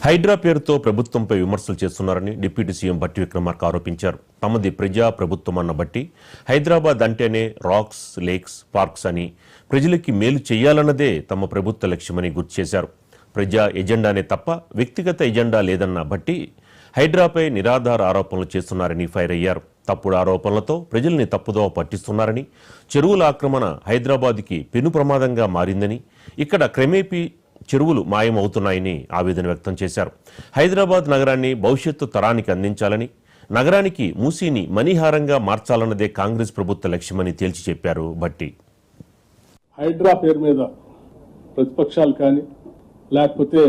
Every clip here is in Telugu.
హైడ్రా పేరుతో ప్రభుత్వంపై విమర్శలు చేస్తున్నారని డిప్యూటీ సీఎం భట్టి విక్రమార్క ఆరోపించారు. తమది ప్రజా ప్రభుత్వం అన్న బట్టి హైదరాబాద్ అంటేనే రాక్స్, లేక్స్, పార్క్స్ అని ప్రజలకి మేలు చేయాలన్నదే తమ ప్రభుత్వ లక్ష్యమని గుర్తు చేశారు. ప్రజా ఎజెండానే తప్ప వ్యక్తిగత ఎజెండా లేదన్న భట్టి హైడ్రాపై నిరాధార ఆరోపణలు చేస్తున్నారని ఫైర్ అయ్యారు. తప్పుడు ఆరోపణలతో ప్రజల్ని తప్పుదోవ పట్టిస్తున్నారని, చెరువుల ఆక్రమణ హైదరాబాద్కి పెను ప్రమాదంగా మారిందని, ఇక్కడ క్రమేపీ చెరువులు మాయమవుతున్నాయని ఆవేదన వ్యక్తం చేశారు. హైదరాబాద్ నగరాన్ని భవిష్యత్తు తరానికి అందించాలని, నగరానికి మూసీని మణిహారంగా మార్చాలన్నదే కాంగ్రెస్ ప్రభుత్వ లక్ష్యమని తేల్చి చెప్పారు భట్టి. హైడ్రా పేరు మీద ప్రతిపక్షాలు కానీ లేకపోతే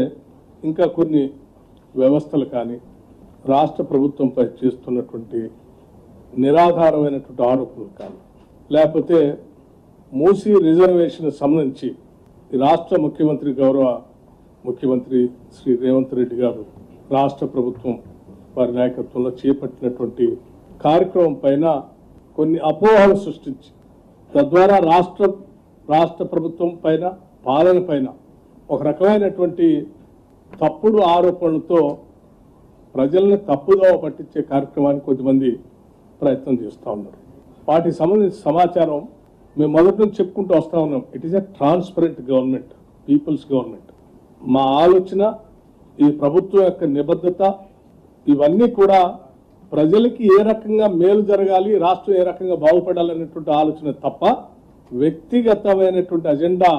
ఇంకా కొన్ని వ్యవస్థలు కానీ రాష్ట్ర ప్రభుత్వంపై చేస్తున్నటువంటి నిరాధారమైనటువంటి ఆరోపణలు కానీ లేకపోతే మూసీ రిజర్వేషన్ సంబంధించి రాష్ట్ర ముఖ్యమంత్రి గౌరవ ముఖ్యమంత్రి శ్రీ రేవంత్ రెడ్డి గారు రాష్ట్ర ప్రభుత్వం వారి నాయకత్వంలో చేపట్టినటువంటి కార్యక్రమం పైన కొన్ని అపోహలు సృష్టించి తద్వారా రాష్ట్ర ప్రభుత్వం పైన పాలన పైన ఒక రకమైనటువంటి తప్పుడు ఆరోపణలతో ప్రజల్ని తప్పుదోవ పట్టించే కార్యక్రమానికి కొద్దిమంది ప్రయత్నం చేస్తూ ఉన్నారు. వాటికి సంబంధించిన సమాచారం మేము మొదటి నుంచి చెప్పుకుంటూ వస్తూ ఉన్నాం. It is a transparent government, people's government. మా ఆలోచన, ఈ ప్రభుత్వం యొక్క నిబద్ధత ఇవన్నీ కూడా ప్రజలకి ఏ రకంగా మేలు జరగాలి, రాష్ట్రం ఏ రకంగా బాగుపడాలనేటువంటి ఆలోచన తప్ప వ్యక్తిగతమైనటువంటి అజెండా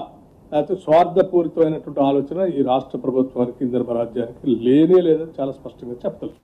లేకపోతే స్వార్థపూరితమైనటువంటి ఆలోచన ఈ రాష్ట్ర ప్రభుత్వానికి, ఇంద్రమ రాజ్యానికి లేనే లేదని చాలా స్పష్టంగా చెప్తారు.